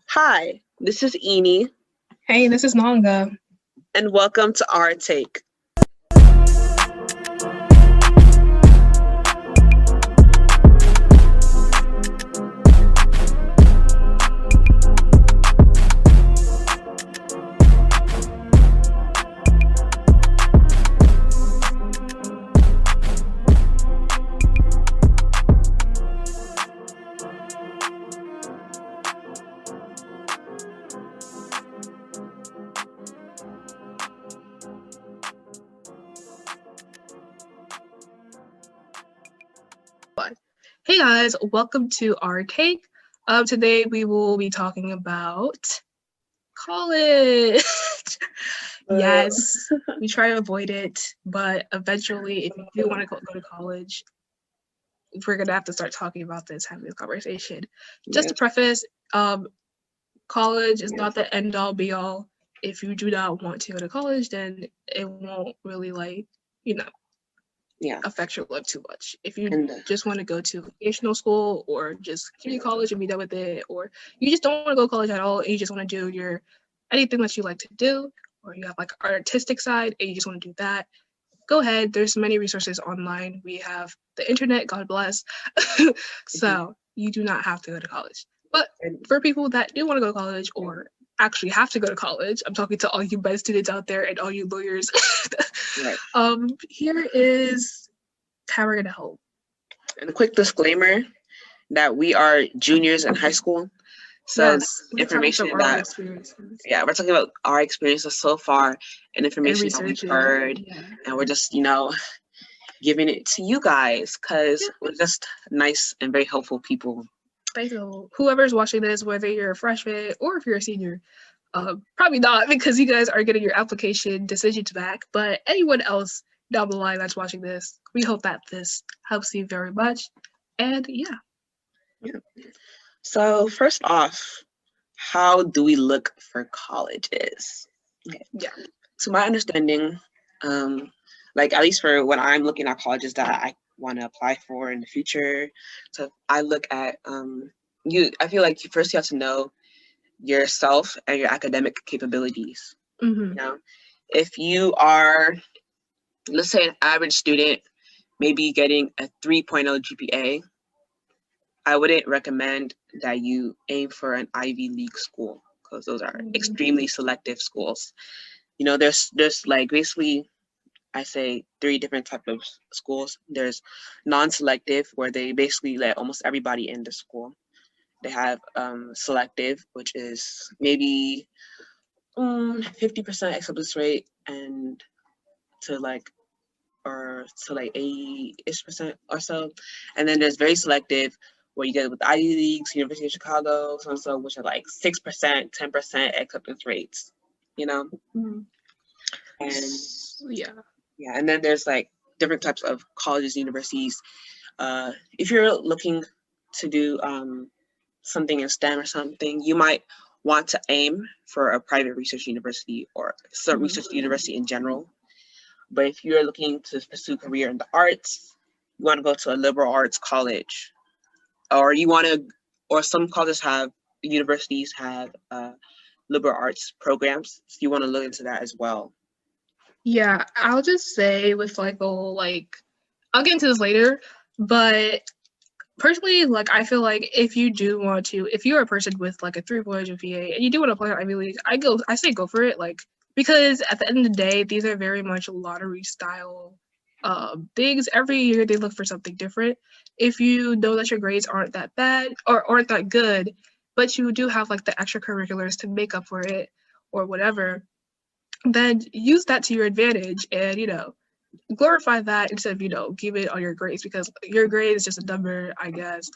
Hi, this is Ini, Hey, this is Nangah. and welcome to Our Take. Hey guys, welcome to our take. Today we will be talking about college. Yes, we try to avoid it, but eventually, if you do want to go to college, we're gonna have to start talking about this, having this conversation. Just to preface, college is not the end all be all. If you do not want to go to college, then it won't really affect your life too much. If you just want to go to vocational school or just community college and be done with it, or you just don't want to go to college at all and you just want to do your anything that you like to do, or you have like an artistic side and you just want to do that, go ahead. There's many resources online. We have the internet, God bless. So you do not have to go to college. But for people that do want to go to college or actually have to go to college, I'm talking to all you med students out there and all you lawyers. Here is how we're gonna help. And a quick disclaimer that we are juniors in high school. So information that we're talking about our experiences so far and information that we've heard, and we're just giving it to you guys because we're just nice and very helpful people. So whoever's watching this, whether you're a freshman or if you're a senior, probably not because you guys are getting your application decisions back, but anyone else down the line that's watching this, we hope that this helps you very much. And yeah. So first off, how do we look for colleges? Okay. Yeah. So my understanding, like at least for when I'm looking at colleges that I want to apply for in the future, so I look at I feel like first you have to know yourself and your academic capabilities. You know, if you are, let's say, an average student, maybe getting a 3.0 GPA, I wouldn't recommend that you aim for an Ivy League school because those are extremely selective schools. You know, there's like basically, I say 3 different types of schools. There's non-selective, where they basically let almost everybody in the school. They have selective, which is maybe 50% acceptance rate and to like 80-ish% or so. And then there's very selective, where you get with Ivy Leagues, University of Chicago, so and so, which are like 6%, 10% acceptance rates, you know? And yeah, and then there's like different types of colleges, universities. If you're looking to do something in STEM or something, you might want to aim for a private research university or some research university in general. But if you're looking to pursue a career in the arts, you want to go to a liberal arts college, or some colleges universities have liberal arts programs. So you want to look into that as well. Yeah, I'll just say with I'll get into this later, but personally, I feel like if you're a person with like a 3.0 GPA and you do want to apply to Ivy League, I say go for it, because at the end of the day, these are very much lottery style things. Every year they look for something different. If you know that your grades aren't that bad or aren't that good, but you do have like the extracurriculars to make up for it or whatever, then use that to your advantage and glorify that instead of give it on your grades, because your grade is just a number, I guess.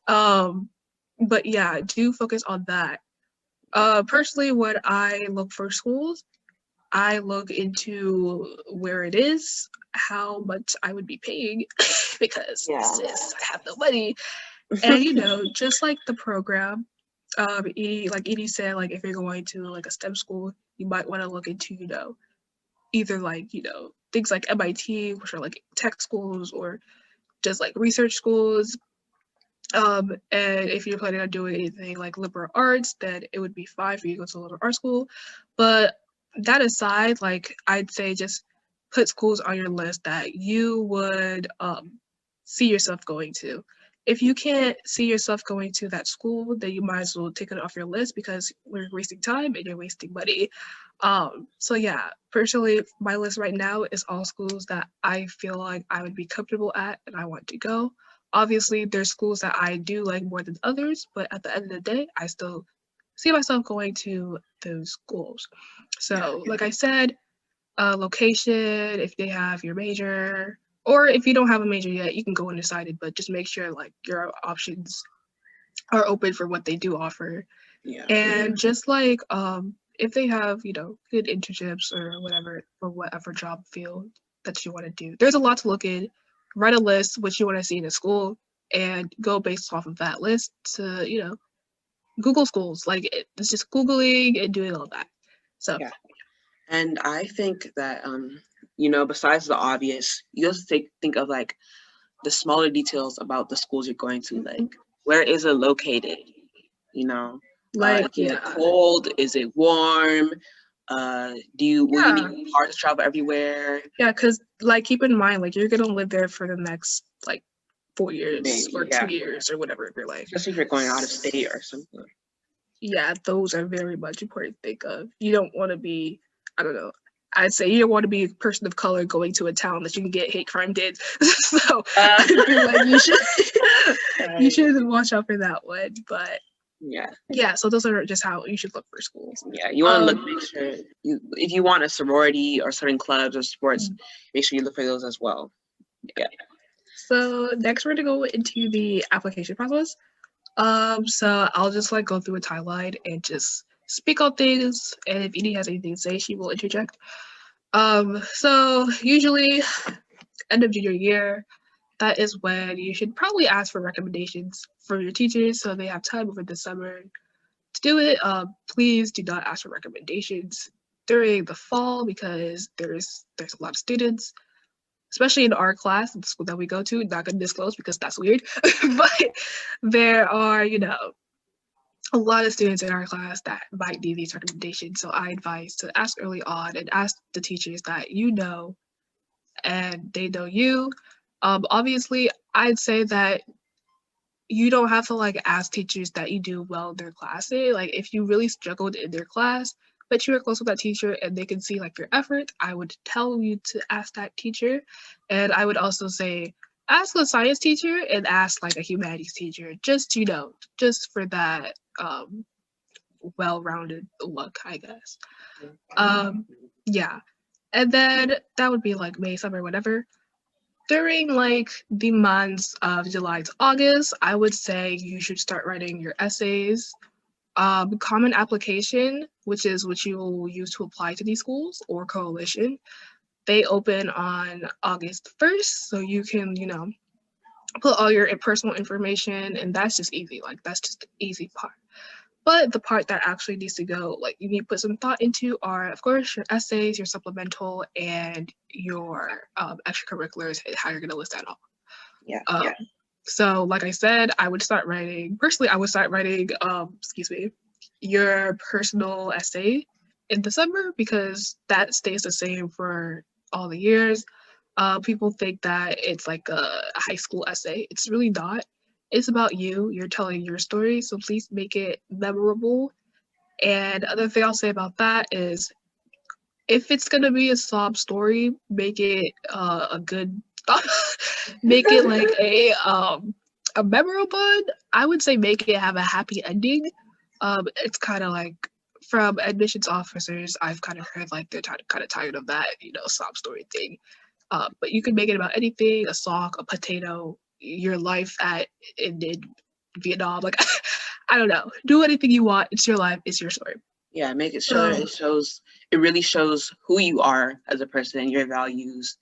But yeah, do focus on that. Personally, when I look for schools, I look into where it is, how much I would be paying, because sis, I have no money, and just like the program. Edie said, if you're going to a STEM school, you might want to look into either things like MIT, which are tech schools, or just research schools. And if you're planning on doing anything like liberal arts, then it would be fine for you to go to a liberal arts school. But that aside, like I'd say just put schools on your list that you would see yourself going to. If you can't see yourself going to that school, then you might as well take it off your list because we're wasting time and you're wasting money. So yeah, personally, my list right now is all schools that I feel like I would be comfortable at and I want to go. Obviously, there's schools that I do like more than others, but at the end of the day, I still see myself going to those schools. So, like I said, location, if they have your major, or if you don't have a major yet, you can go undecided, but just make sure like your options are open for what they do offer. Yeah. And just like if they have, good internships or whatever for whatever job field that you want to do. There's a lot to look in. Write a list what you want to see in a school and go based off of that list to, Google schools. Like it's just Googling and doing all that. So Yeah. And I think that besides the obvious, you also think of like the smaller details about the schools you're going to, like where is it located? Is it cold? Is it warm? Will you need cars to travel everywhere? Yeah, because like keep in mind, like you're gonna live there for the next like 4 years or 2 years or whatever of your life. Especially if you're going out of state or something. Yeah, those are very much important to think of. You don't want to be, I don't know, I'd say you don't want to be a person of color going to a town that you can get hate crime did. So I feel like you should watch out for that one. But yeah. So those are just how you should look for schools. Yeah, you want to make sure if you want a sorority or certain clubs or sports, make sure you look for those as well. Yeah. So next we're gonna go into the application process. So I'll just like go through a timeline and just speak on things, and if Edie has anything to say, she will interject. So usually end of junior year, that is when you should probably ask for recommendations from your teachers so they have time over the summer to do it. Please do not ask for recommendations during the fall because there's a lot of students, especially in our class, the school that we go to. Not gonna disclose because that's weird, but there are, a lot of students in our class that might need these recommendations. So I advise to ask early on and ask the teachers that you know and they know you. Obviously, I'd say that you don't have to like ask teachers that you do well in their class. Like if you really struggled in their class, but you were close with that teacher and they can see like your effort, I would tell you to ask that teacher. And I would also say ask a science teacher and ask like a humanities teacher, just just for that well-rounded look, I guess. Yeah. And then that would be like May, summer, whatever. During like the months of July to August, I would say you should start writing your essays. Common application, which is what you will use to apply to these schools, or coalition, they open on August 1st, so you can, put all your personal information, and that's just easy. Like that's just the easy part. But the part that actually needs to go, like you need to put some thought into are, of course, your essays, your supplemental, and your extracurriculars, and how you're going to list that all. Yeah. So, like I said, I would start writing, your personal essay in December because that stays the same for all the years. People think that it's like a high school essay. It's really not. It's about you. You're telling your story, so please make it memorable. And other thing I'll say about that is, if it's gonna be a sob story, make it a good, make it like a memorable one. I would say make it have a happy ending. It's kind of like from admissions officers, I've kind of heard like they're kind of tired of that, sob story thing. But you can make it about anything: a sock, a potato, your life in Vietnam. Like, I don't know. Do anything you want. It's your life. It's your story. Yeah, make it show. It really shows who you are as a person, your values,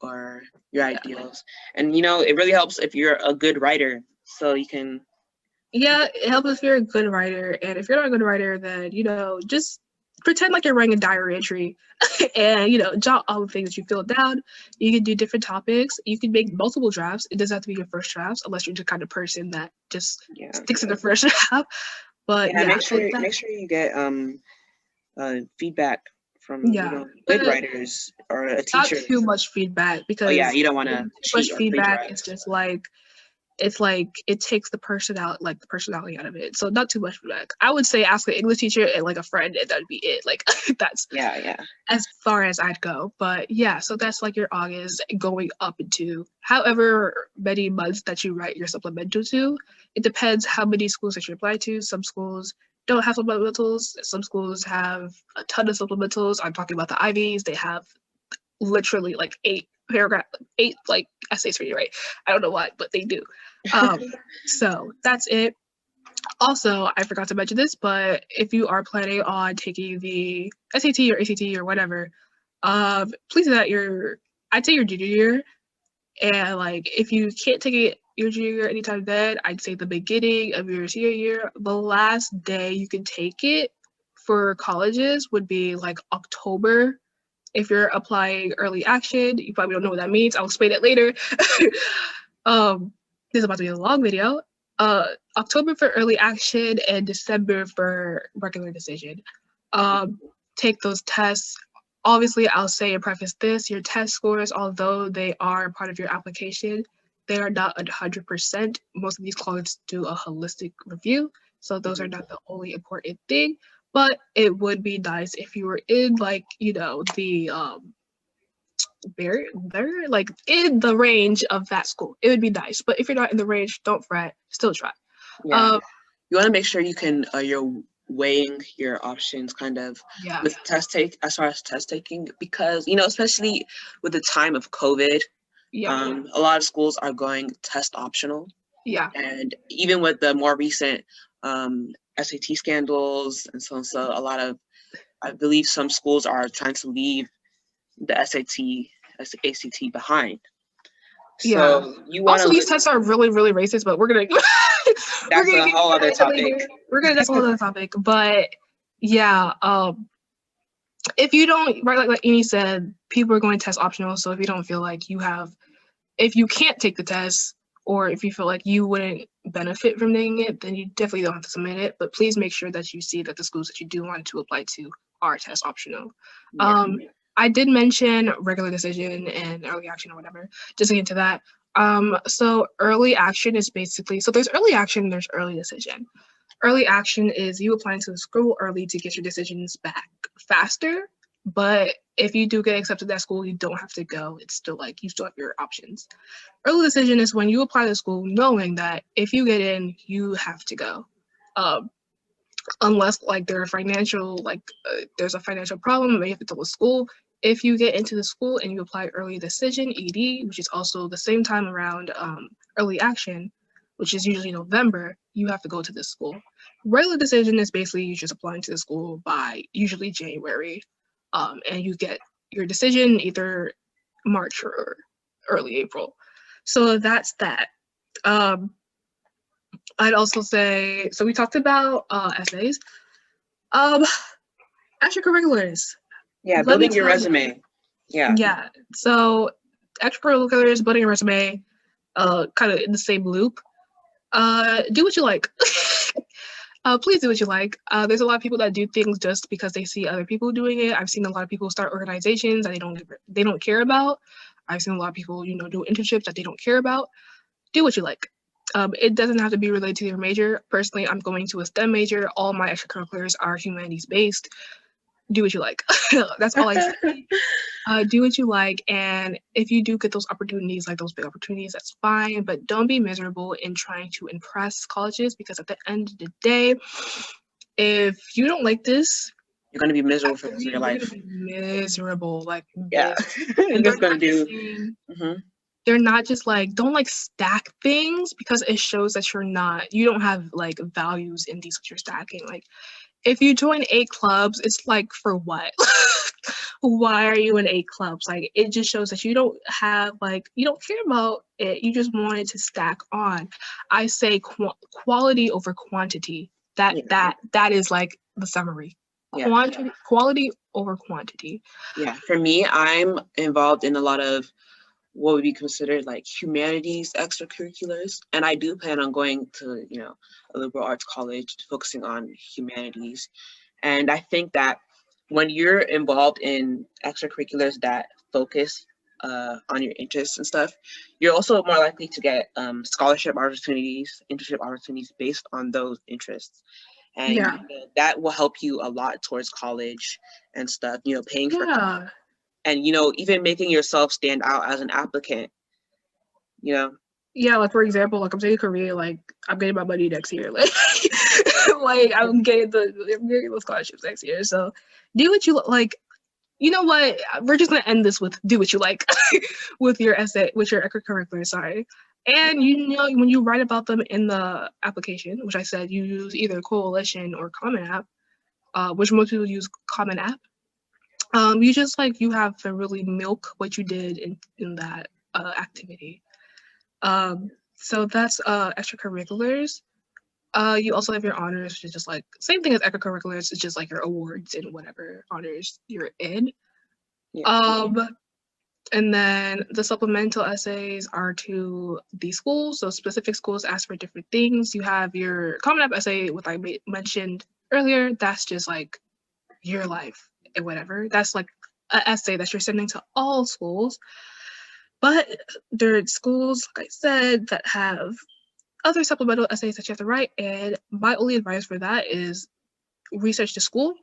or your ideals. And it really helps if you're a good writer, so you can. Yeah, it helps if you're a good writer, and if you're not a good writer, then just pretend like you're writing a diary entry and, jot all the things that you feel down. You can do different topics. You can make multiple drafts. It doesn't have to be your first drafts unless you're the kind of person that just sticks in the first draft. But make sure you get feedback from good writers or a teacher. Not too much feedback, because you don't want to too much feedback. It's just like, it takes the personality out of it. So not too much feedback. I would say ask an English teacher and like a friend, and that'd be it. Like that's as far as I'd go. But yeah, so that's like your August going up into however many months that you write your supplemental to. It depends how many schools that you apply to. Some schools don't have supplementals. Some schools have a ton of supplementals. I'm talking about the Ivies. They have literally like 8 like essays for you, right? I don't know why, but they do. So that's it. Also, I forgot to mention this, but if you are planning on taking the SAT or ACT or whatever, please do that I'd say your junior year. And like, if you can't take it your junior year anytime then, I'd say the beginning of your senior year. The last day you can take it for colleges would be like October. If you're applying early action, you probably don't know what that means. I'll explain it later. This is about to be a long video. October for early action and December for regular decision. Take those tests. Obviously, I'll say and preface this, your test scores, although they are part of your application, they are not 100%. Most of these colleges do a holistic review, so those are not the only important thing. But it would be nice if you were in like, the very like in the range of that school. It would be nice. But if you're not in the range, don't fret. Still try. Yeah. You want to make sure you can you're weighing your options kind of with as far as test taking, because especially with the time of COVID, a lot of schools are going test optional. And even with the more recent SAT scandals and so a lot of, I believe some schools are trying to leave the SAT, ACT behind. So you want also, these tests are really, really racist, but we're gonna that's a whole other topic. That's a whole other topic. But yeah, if you don't, right, like Ini said, people are going test optional. So if you don't feel like if you can't take the test, or if you feel like you wouldn't benefit from taking it, then you definitely don't have to submit it. But please make sure that you see that the schools that you do want to apply to are test optional. I did mention regular decision and early action or whatever, just to get into that. So early action is basically, so there's early action, there's early decision. Early action is you applying to the school early to get your decisions back faster. But if you do get accepted at school, you don't have to go. It's still like, you still have your options. Early decision is when you apply to school knowing that if you get in, you have to go. Unless like there's a financial problem, you have to tell the school. If you get into the school and you apply early decision, ED, which is also the same time around early action, which is usually November, you have to go to this school. Regular decision is basically you just applying to the school by usually January, and you get your decision either March or early April. So that's that. I'd also say, so we talked about essays. Extracurriculars. Yeah, building your resume. Yeah. So extracurriculars, building a resume, kind of in the same loop. Do what you like. Please do what you like. There's a lot of people that do things just because they see other people doing it. I've seen a lot of people start organizations that they don't care about. I've seen a lot of people, do internships that they don't care about. Do what you like. It doesn't have to be related to your major. Personally, I'm going to a STEM major. All my extracurriculars are humanities based. Do what you like. That's all I say. Do what you like, and if you do get those opportunities, like those big opportunities, that's fine, but don't be miserable in trying to impress colleges, because at the end of the day, if you don't like this, you're going to be miserable for the rest of your life. You're going to be miserable, like, yeah. And they're going to do. They're not just like, don't like stack things, because it shows that you don't have like values in these that you're stacking. Like, if you join 8 clubs, it's like, for what? Why are you in 8 clubs? Like, it just shows that you don't have, like, you don't care about it. You just want it to stack on. I say quality over quantity. That is like the summary. Yeah. Quality over quantity. Yeah, for me, I'm involved in a lot of what would be considered like humanities extracurriculars, and I do plan on going to, a liberal arts college focusing on humanities. And I think that when you're involved in extracurriculars that focus on your interests and stuff, you're also more likely to get scholarship opportunities, internship opportunities based on those interests. And Yeah. that will help you a lot towards college and stuff, paying for, Yeah. and, even making yourself stand out as an applicant, Yeah, like for example, like I'm taking Korea, like I'm getting my money next year. Like like I'm getting the scholarships next year. So do what you like. You know what? We're just gonna end this with do what you like with your essay, with your extracurricular, sorry. And when you write about them in the application, which I said you use either Coalition or Common App, which most people use Common App. You just you have to really milk what you did in that activity. So that's extracurriculars. You also have your honors, which is just like same thing as extracurriculars. It's just like your awards and whatever honors you're in. Yeah. And then the supplemental essays are to the schools. So specific schools ask for different things. You have your Common App essay, what I mentioned earlier. That's just like your life and whatever. That's like an essay that you're sending to all schools. But there are schools, like I said, that have other supplemental essays that you have to write. And my only advice for that is research the school.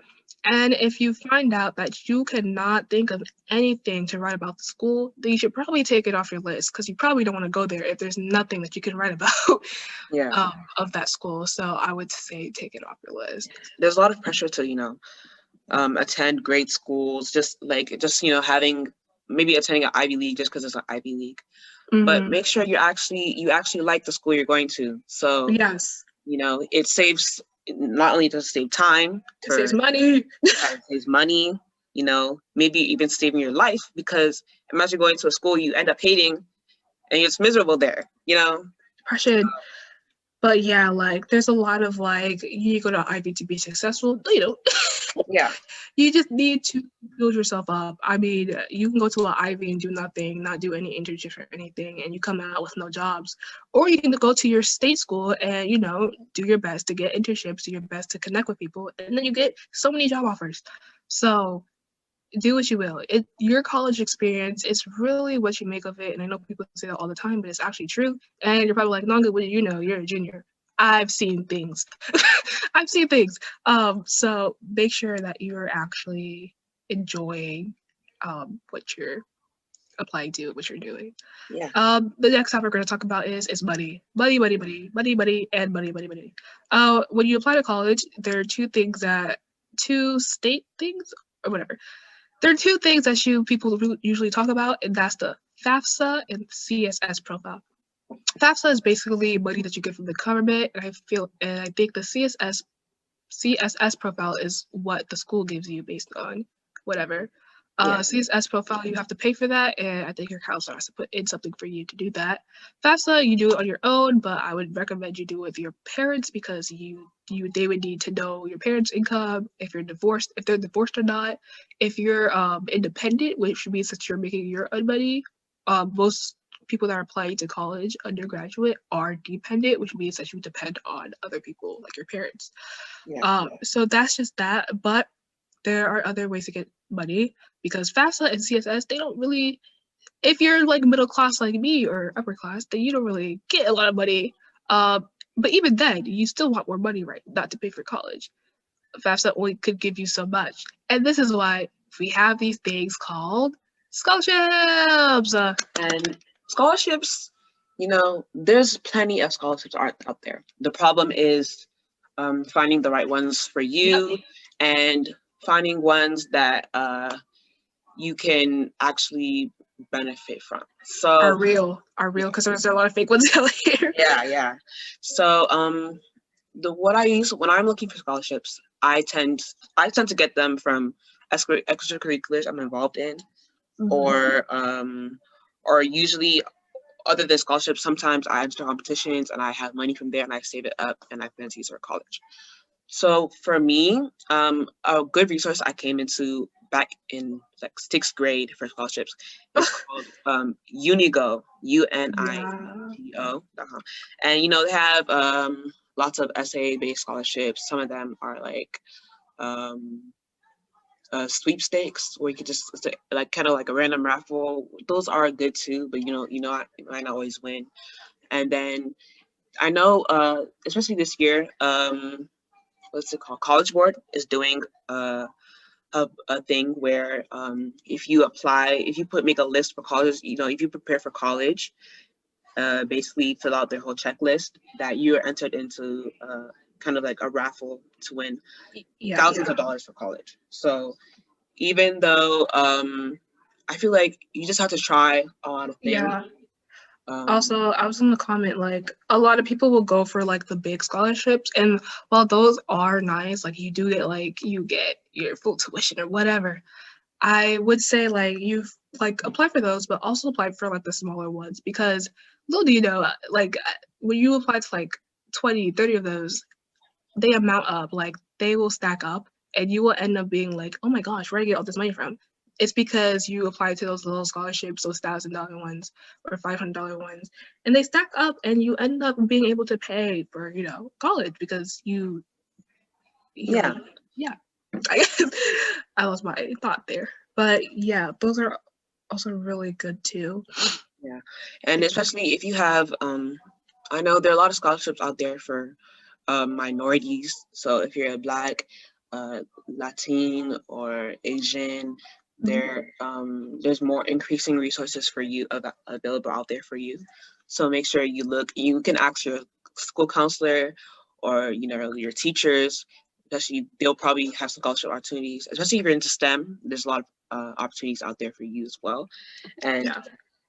And if you find out that you cannot think of anything to write about the school, then you should probably take it off your list, because you probably don't want to go there if there's nothing that you can write about of that school. So I would say take it off your list. There's a lot of pressure to, attend great schools, just having maybe attending an Ivy League just because it's an Ivy League. Mm-hmm. But make sure you actually like the school you're going to. So yes, it saves, not only does it save time, it saves money. It saves money, maybe even saving your life, because imagine going to a school you end up hating and it's miserable there, Depression. But yeah, there's a lot of you go to Ivy to be successful. Yeah. You just need to build yourself up. I mean, you can go to an Ivy and do nothing, not do any internships or anything, and you come out with no jobs. Or you can go to your state school and, do your best to get internships, do your best to connect with people, and then you get so many job offers. So do what you will. Your college experience is really what you make of it. And I know people say that all the time, but it's actually true. And you're probably like, Nangah, what do you know? You're a junior. I've seen things. I've seen things. So make sure that you're actually enjoying what you're applying to, what you're doing. Yeah. The next topic we're going to talk about is money. Money, and money. When you apply to college, there are two state things or whatever. There are two things that people usually talk about, and that's the FAFSA and CSS profile. FAFSA is basically money that you get from the government, and I think the CSS profile is what the school gives you based on whatever. CSS profile, you have to pay for that, and I think your counselor has to put in something for you to do that. FAFSA, you do it on your own, but I would recommend you do it with your parents, because they would need to know your parents' income, if they're divorced or not, if you're independent, which means that you're making your own money. Most people that are applying to college undergraduate are dependent, which means that you depend on other people like your parents. So that's just that. But there are other ways to get money, because FAFSA and CSS, they don't really, if you're middle class like me or upper class, then you don't really get a lot of money. But even then, you still want more money, right? Not to pay for college. FAFSA only could give you so much. And this is why we have these things called scholarships. And scholarships, there's plenty of scholarships out there. The problem is finding the right ones for you, and finding ones that you can actually benefit from. So are real, because there's a lot of fake ones out here. Yeah. So what I use when I'm looking for scholarships, I tend to get them from extracurriculars I'm involved in, or usually, other than scholarships, sometimes I enter competitions and I have money from there and I save it up and I plan to use for college. So for me, a good resource I came into back in like 6th grade for scholarships is called Unigo, Yeah. UNIGO.com. And they have lots of essay-based scholarships. Some of them are like um, sweepstakes, where you could just like kind of like a random raffle. Those are good too, but you might not always win. And then I know, especially this year, what's it called? College Board is doing a thing where if you make a list for colleges, if you prepare for college, basically fill out their whole checklist, that you are entered into kind of like a raffle to win Yeah. thousands of dollars for college. So even though I feel like you just have to try a lot of things. Yeah. Also, I was in the comment, like, a lot of people will go for like the big scholarships, and while those are nice, like you do get you get your full tuition or whatever, I would say like you like apply for those, but also apply for like the smaller ones, because little do you know, like when you apply to like 20, 30 of those, they amount up, like they will stack up, and you will end up being like, oh my gosh, where do I get all this money from? It's because you apply to those little scholarships, those $1,000 ones or $500 ones, and they stack up, and you end up being able to pay for college, because Yeah. yeah. I guess I lost my thought there, but yeah, those are also really good too. Yeah, and especially if you have, I know there are a lot of scholarships out there for minorities. So if you're a Black, Latin, or Asian, there's more increasing resources for you available out there for you. So make sure you look. You can ask your school counselor or your teachers. Especially, they'll probably have some scholarship opportunities. Especially if you're into STEM, there's a lot of opportunities out there for you as well. And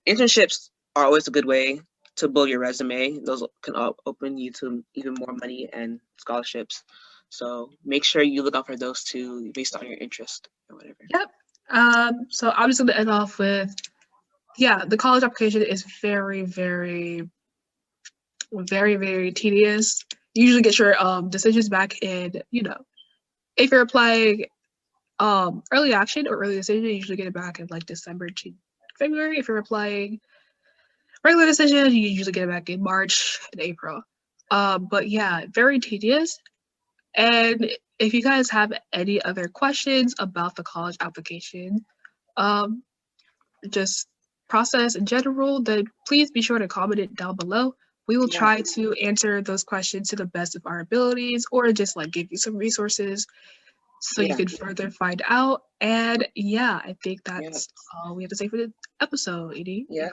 internships are always a good way to build your resume. Those can open you to even more money and scholarships. So make sure you look out for those two based on your interest or whatever. Yep. So I'm just going to end off with, the college application is very, very, very, very tedious. You usually get your decisions back in, if you're applying early action or early decision, you usually get it back in like December to February. If you're applying regular decision, you usually get it back in March and April. But yeah, very tedious. And if you guys have any other questions about the college application, just process in general, then please be sure to comment it down below. We will try to answer those questions to the best of our abilities, or just like give you some resources so you can further find out. And I think that's all we have to say for the episode, Edie. Yeah,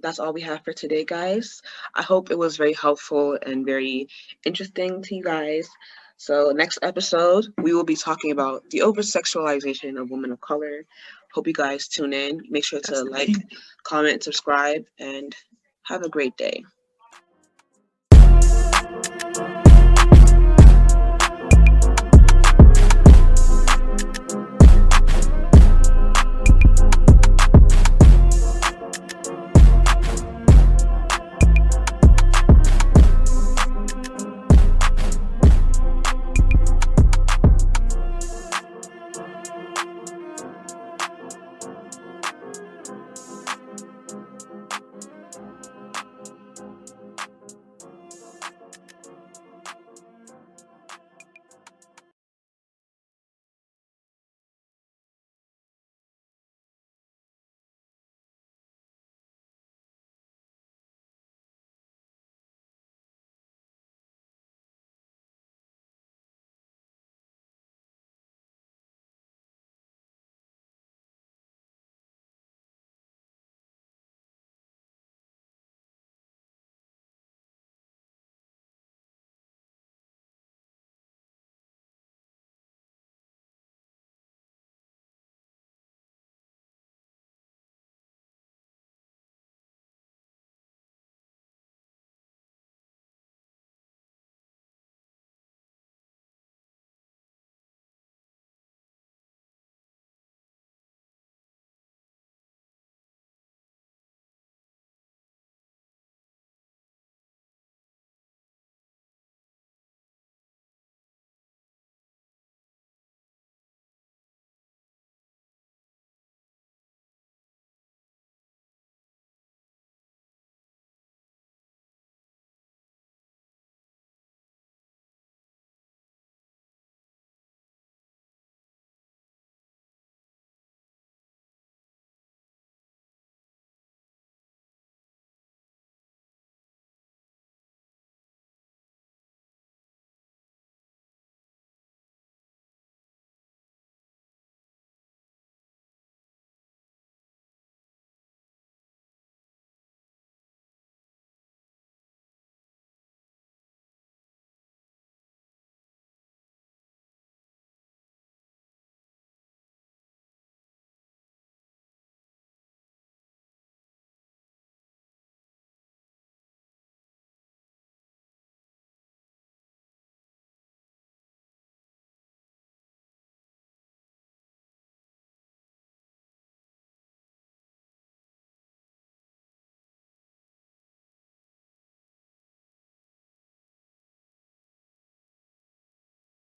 that's all we have for today, guys. I hope it was very helpful and very interesting to you guys. So next episode, we will be talking about the over-sexualization of women of color. Hope you guys tune in. Make sure to like, comment, subscribe, and have a great day.